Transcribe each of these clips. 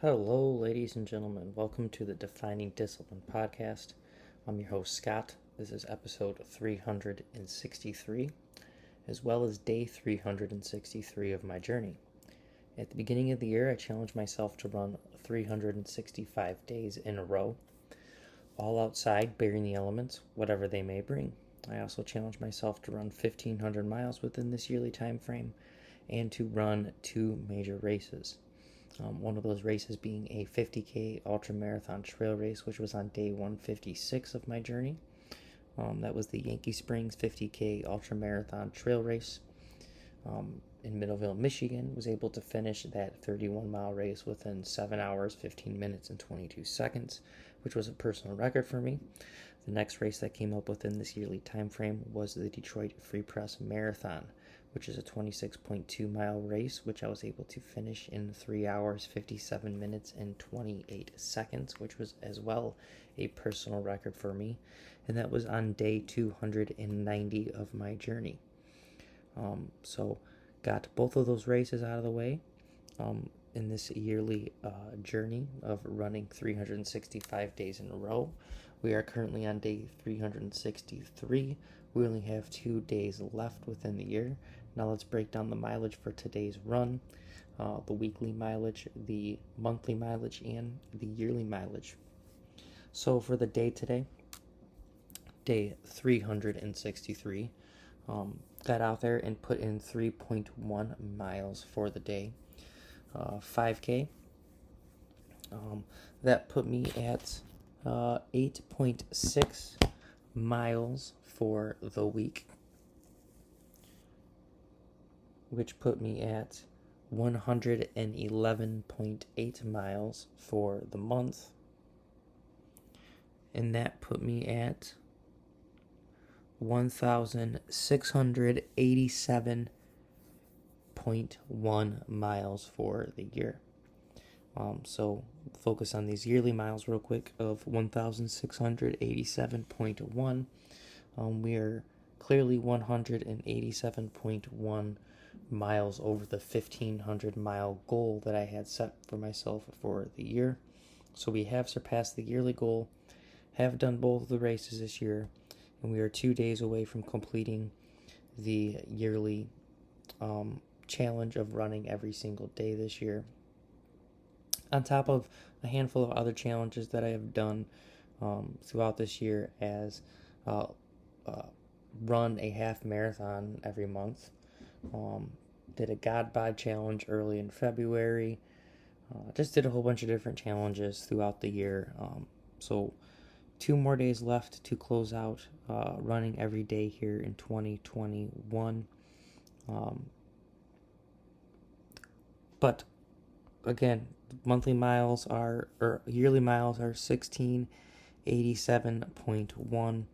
Hello, ladies and gentlemen. Welcome to the Defining Discipline podcast. I'm your host, Scott. This is episode 363, as well as day 363 of my journey. At the beginning of the year, I challenged myself to run 365 days in a row, all outside, bearing the elements, whatever they may bring. I also challenged myself to run 1,500 miles within this yearly time frame and to run two major races. One of those races being a 50K ultra marathon trail race, which was on day 156 of my journey. That was the Yankee Springs 50K ultra marathon trail race in Middleville, Michigan. Was able to finish that 31-mile race within 7 hours, 15 minutes, and 22 seconds, which was a personal record for me. The next race that came up within this yearly time frame was the Detroit Free Press Marathon, which is a 26.2-mile race, which I was able to finish in 3 hours, 57 minutes, and 28 seconds, which was as well a personal record for me. And that was on day 290 of my journey. So got both of those races out of the way in this yearly journey of running 365 days in a row. We are currently on day 363. We only have 2 days left within the year. Now let's break down the mileage for today's run, the weekly mileage, the monthly mileage, and the yearly mileage. So for the day today, day 363, got out there and put in 3.1 miles for the day. 5K, that put me at 8.6 miles for the week, which put me at 111.8 miles for the month, and that put me at 1,687.1 miles for the year. So focus on these yearly miles real quick of 1,687.1. We are clearly 187.1 miles over the 1,500 mile goal that I had set for myself for the year. So we have surpassed the yearly goal, have done both of the races this year, and we are 2 days away from completing the yearly challenge of running every single day this year, on top of a handful of other challenges that I have done throughout this year, as run a half marathon every month, did a God Bod challenge early in February, just did a whole bunch of different challenges throughout the year. So 2 more days left to close out running every day here in 2021. But again, monthly miles are, or yearly miles are 1687.1.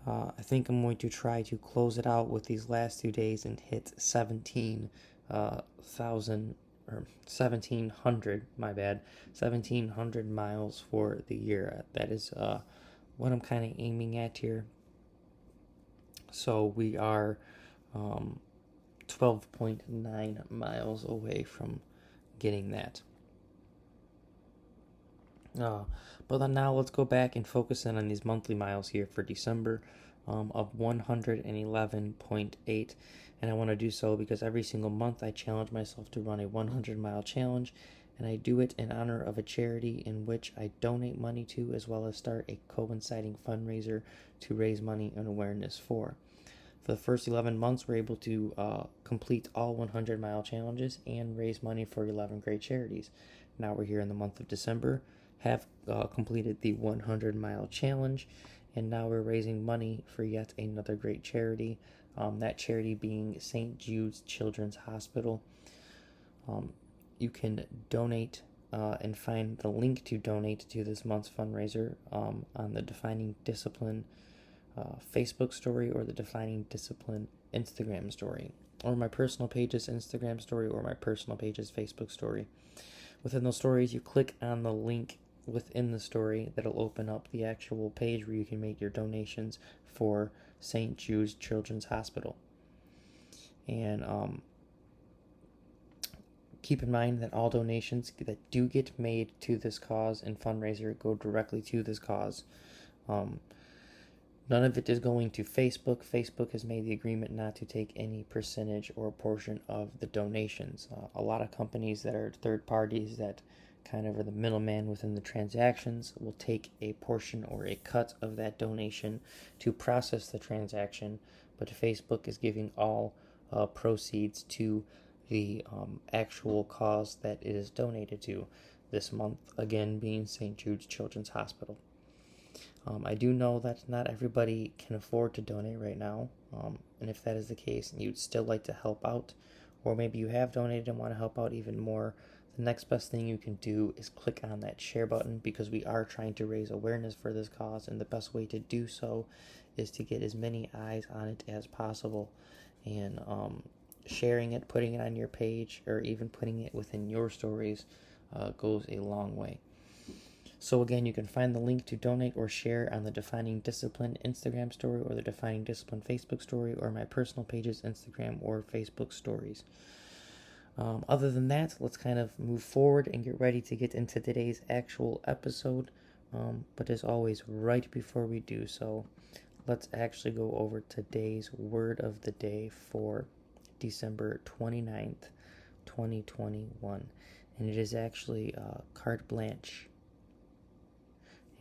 I think I'm going to try to close it out with these last 2 days and hit 1700 miles for the year. That is what I'm kind of aiming at here. So we are 12.9 miles away from getting that. But then now let's go back and focus in on these monthly miles here for December of 111.8. And I want to do so because every single month I challenge myself to run a 100-mile challenge, and I do it in honor of a charity in which I donate money to, as well as start a coinciding fundraiser to raise money and awareness for. For the first 11 months, we're able to complete all 100-mile challenges and raise money for 11 great charities. Now we're here in the month of December, have completed the 100-mile challenge, and now we're raising money for yet another great charity, that charity being St. Jude's Children's Hospital. You can donate and find the link to donate to this month's fundraiser on the Defining Discipline Facebook story, or the Defining Discipline Instagram story, or my personal page's Instagram story, or my personal page's Facebook story. Within those stories, you click on the link within the story that'll open up the actual page where you can make your donations for St. Jude's Children's Hospital. And Keep in mind that all donations that do get made to this cause and fundraiser go directly to this cause. None of it is going to Facebook. Facebook has made the agreement not to take any percentage or portion of the donations. A lot of companies that are third parties that kind of are the middleman within the transactions will take a portion or a cut of that donation to process the transaction, but Facebook is giving all proceeds to the actual cause that it is donated to, this month again being St. Jude's Children's Hospital. I do know that not everybody can afford to donate right now, and if that is the case and you'd still like to help out, or maybe you have donated and want to help out even more, the next best thing you can do is click on that share button, because we are trying to raise awareness for this cause, and the best way to do so is to get as many eyes on it as possible. And sharing it, putting it on your page, or even putting it within your stories goes a long way. So again, you can find the link to donate or share on the Defining Discipline Instagram story, or the Defining Discipline Facebook story, or my personal pages, Instagram or Facebook stories. Other than that, let's kind of move forward and get ready to get into today's actual episode. But as always, right before we do so, let's actually go over today's word of the day for December 29th, 2021. And it is actually carte blanche.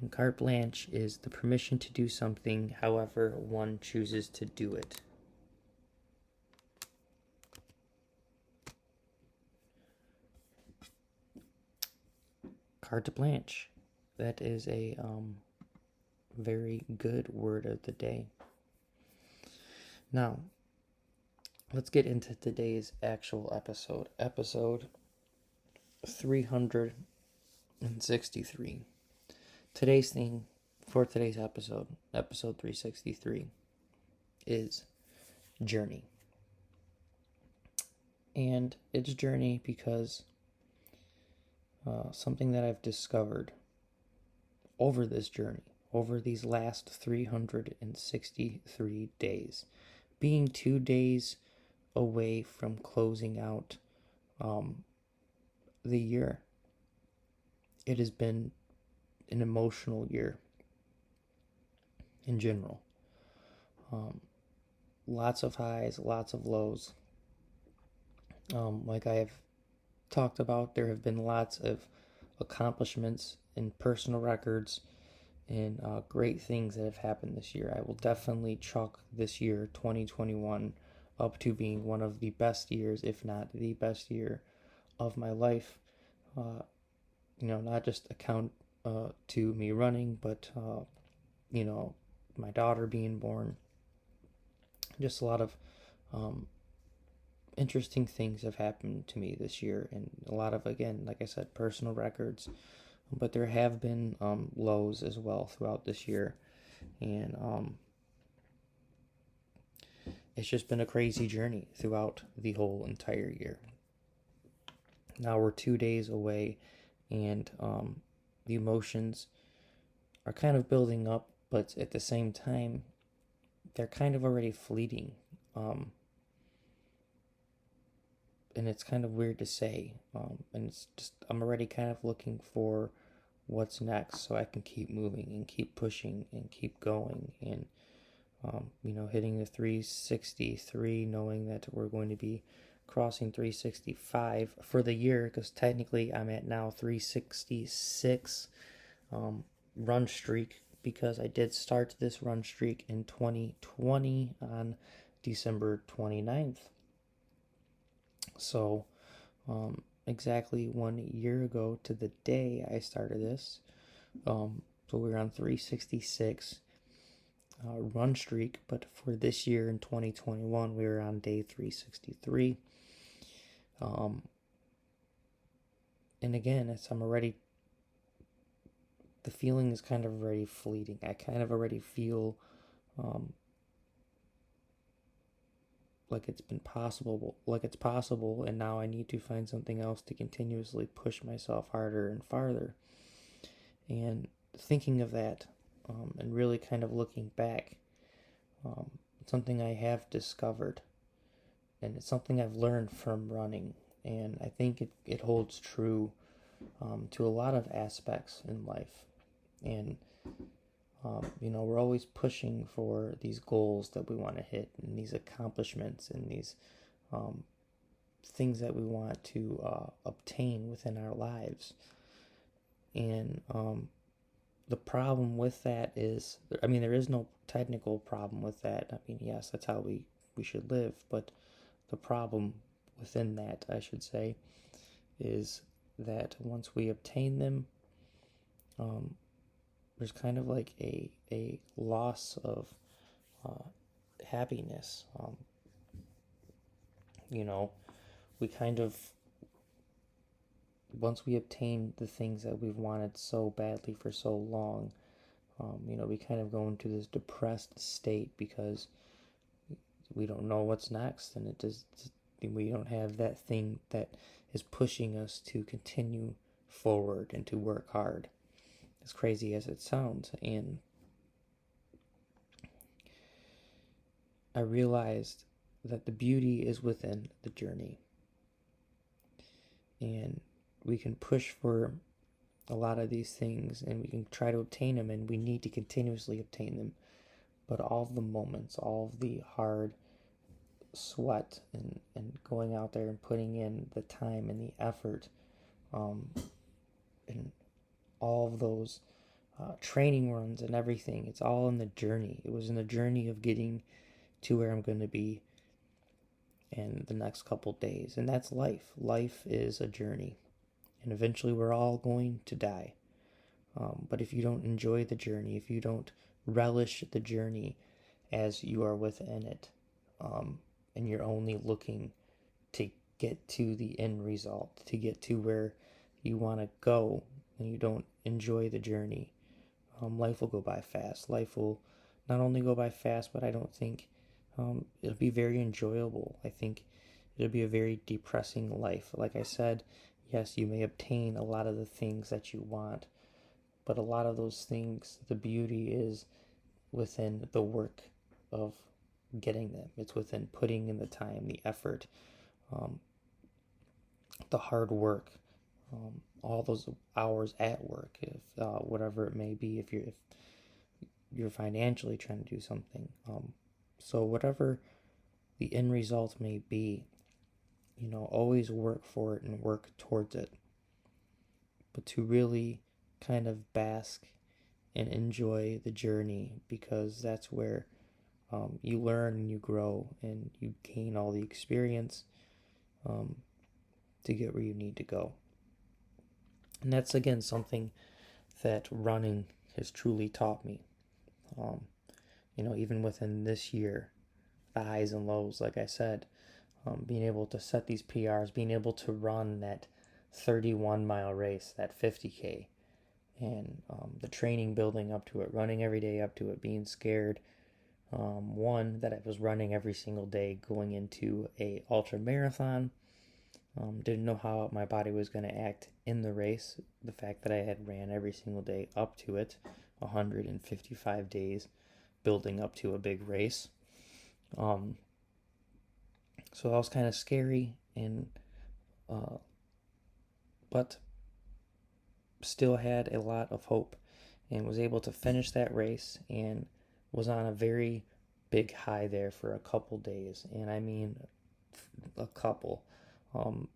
And carte blanche is the permission to do something however one chooses to do it. Carte blanche. That is a very good word of the day. Now, let's get into today's actual episode. Episode 363. Today's theme for today's episode, episode 363, is journey. And it's journey because something that I've discovered over this journey, over these last 363 days, being 2 days away from closing out the year, it has been an emotional year in general. Lots of highs, lots of lows. Like I have talked about, there have been lots of accomplishments and personal records and great things that have happened this year. I will definitely chalk this year, 2021, up to being one of the best years, if not the best year of my life. Not just account to me running, but my daughter being born. Just a lot of interesting things have happened to me this year, and a lot of, again, like I said, personal records, but there have been lows as well throughout this year, and it's just been a crazy journey throughout the whole entire year. Now we're 2 days away, and the emotions are kind of building up, but at the same time, they're kind of already fleeting. And it's kind of weird to say. And it's just, I'm already kind of looking for what's next so I can keep moving and keep pushing and keep going. And, hitting the 363, knowing that we're going to be crossing 365 for the year, because technically I'm at now 366 run streak, because I did start this run streak in 2020 on December 29th. So exactly 1 year ago to the day I started this. So we're on 366 run streak, but for this year in 2021, we were on day 363. And again, the feeling is kind of already fleeting. I kind of already feel like it's possible, and now I need to find something else to continuously push myself harder and farther. And thinking of that, and really kind of looking back, it's something I have discovered, and it's something I've learned from running, And I think it holds true to a lot of aspects in life. And, we're always pushing for these goals that we want to hit and these accomplishments and these things that we want to obtain within our lives. And the problem with that is, there is no technical problem with that. Yes, that's how we should live. But the problem within that, I should say, is that once we obtain them, there's kind of like a loss of happiness. We kind of, once we obtain the things that we've wanted so badly for so long, we kind of go into this depressed state because we don't know what's next, and we don't have that thing that is pushing us to continue forward and to work hard, as crazy as it sounds. And I realized that the beauty is within the journey, and we can push for a lot of these things and we can try to obtain them, and we need to continuously obtain them. But all of the moments, all of the hard sweat and going out there and putting in the time and the effort, and all of those training runs and everything, it's all in the journey. It was in the journey of getting to where I'm going to be in the next couple days. And that's life. Life is a journey. And eventually we're all going to die. But if you don't enjoy the journey, if you don't relish the journey as you are within it, and you're only looking to get to the end result, to get to where you want to go, and you don't enjoy the journey, life will go by fast. Life will not only go by fast, but I don't think it'll be very enjoyable. I think it'll be a very depressing life. Like I said, yes, you may obtain a lot of the things that you want, but a lot of those things, the beauty is within the work of getting them. It's within putting in the time, the effort, the hard work, all those hours at work, if whatever it may be, if you're financially trying to do something. So whatever the end result may be, always work for it and work towards it. But to really kind of bask and enjoy the journey, because that's where you learn and you grow and you gain all the experience to get where you need to go. And that's, again, something that running has truly taught me. Even within this year, the highs and lows, like I said, being able to set these PRs, being able to run that 31-mile race, that 50K, and the training building up to it, running every day up to it, being scared. One, that I was running every single day going into a ultra marathon. Didn't know how my body was going to act in the race. The fact that I had ran every single day up to it, 155 days building up to a big race. So that was kind of scary, and but still had a lot of hope, and was able to finish that race and was on a very big high there for a couple days. And I mean a couple.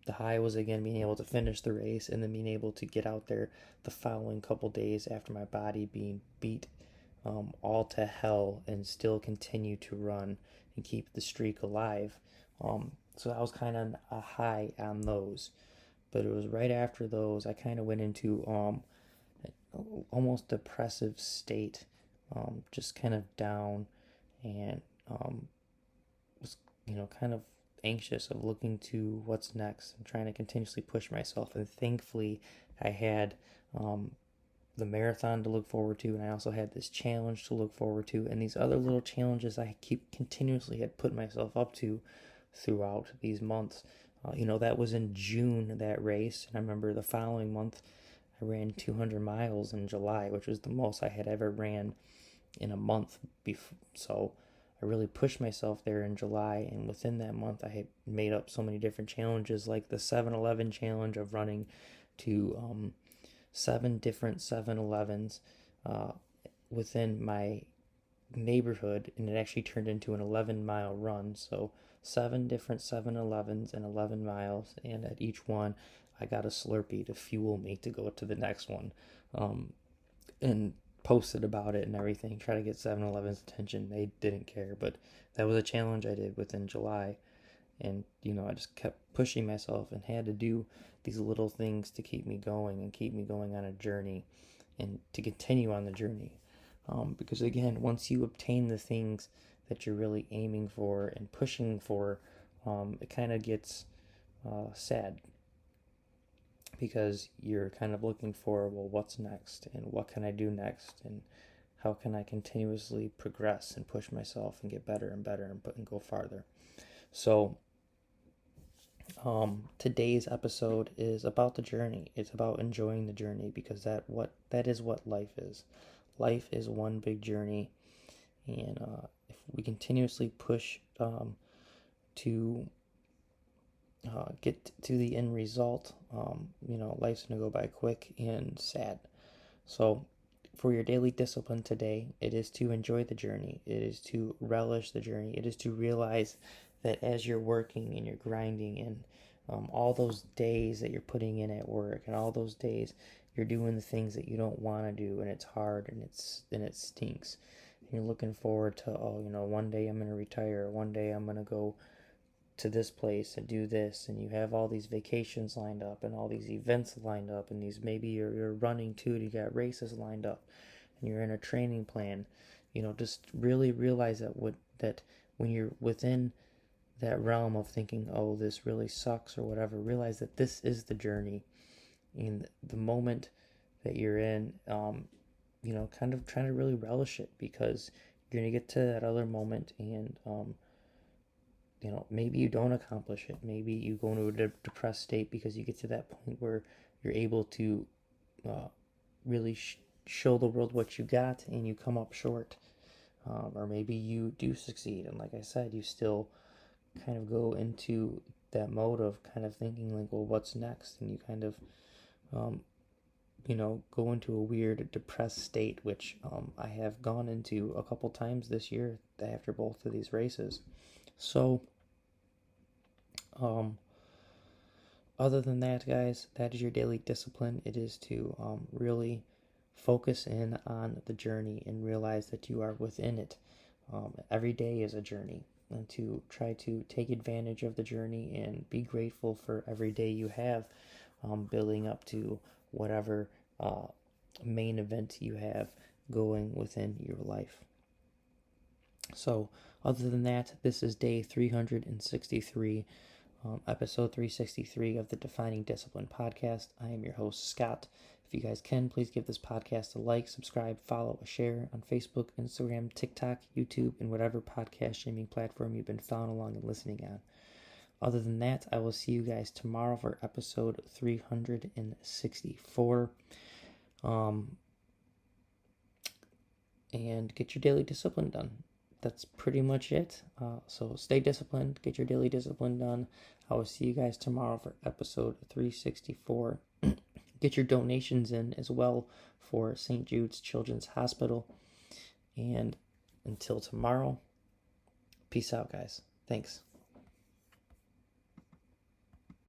The high was, again, being able to finish the race and then being able to get out there the following couple days after my body being beat all to hell, and still continue to run and keep the streak alive. So that was kind of a high on those. But it was right after those I kind of went into almost depressive state, just kind of down, and was kind of anxious of looking to what's next and trying to continuously push myself. And thankfully I had the marathon to look forward to, and I also had this challenge to look forward to, and these other little challenges I continuously had put myself up to throughout these months. That was in June, that race, and I remember the following month I ran 200 miles in July, which was the most I had ever ran in a month before. So I really pushed myself there in July, and within that month, I had made up so many different challenges, like the 7-Eleven challenge of running to 7 different 7-Elevens within my neighborhood, and it actually turned into an 11-mile run. So 7 different 7-Elevens and 11 miles, and at each one, I got a Slurpee to fuel me to go to the next one. And posted about it and everything, try to get 7-Eleven's attention. They didn't care, but that was a challenge I did within July. And, I just kept pushing myself and had to do these little things to keep me going and keep me going on a journey and to continue on the journey. Because again, once you obtain the things that you're really aiming for and pushing for, it kind of gets sad, because you're kind of looking for, well, what's next and what can I do next and how can I continuously progress and push myself and get better and better and go farther. So today's episode is about the journey. It's about enjoying the journey, because that is what life is. Life is one big journey, and if we continuously push to get to the end result, life's gonna go by quick and sad. So for your daily discipline today, it is to enjoy the journey. It is to relish the journey. It is to realize that as you're working and you're grinding, and all those days that you're putting in at work, and all those days you're doing the things that you don't want to do, and it's hard and it stinks. And you're looking forward to, one day I'm going to retire, one day I'm going to go to this place and do this, and you have all these vacations lined up and all these events lined up, and these, maybe you're running too, and you got races lined up, and you're in a training plan. Just really realize that when you're within that realm of thinking, oh, this really sucks or whatever, realize that this is the journey, and the moment that you're in, kind of trying to really relish it, because you're gonna get to that other moment, and maybe you don't accomplish it. Maybe you go into a depressed state because you get to that point where you're able to really show the world what you got, and you come up short. Or maybe you do succeed, and like I said, you still kind of go into that mode of kind of thinking like, well, what's next? And you kind of, go into a weird depressed state, which I have gone into a couple times this year after both of these races. So, other than that, guys, that is your daily discipline. It is to really focus in on the journey and realize that you are within it. Every day is a journey, and to try to take advantage of the journey and be grateful for every day you have, building up to whatever main event you have going within your life. So, other than that, this is day 363, episode 363 of the Defining Discipline podcast. I am your host, Scott. If you guys can, please give this podcast a like, subscribe, follow, a share on Facebook, Instagram, TikTok, YouTube, and whatever podcast streaming platform you've been following along and listening on. Other than that, I will see you guys tomorrow for episode 364. And get your daily discipline done. That's pretty much it. So stay disciplined, get your daily discipline done. I will see you guys tomorrow for episode 364. Get your donations in as well for St. Jude's Children's Hospital. And until tomorrow, peace out, guys. Thanks.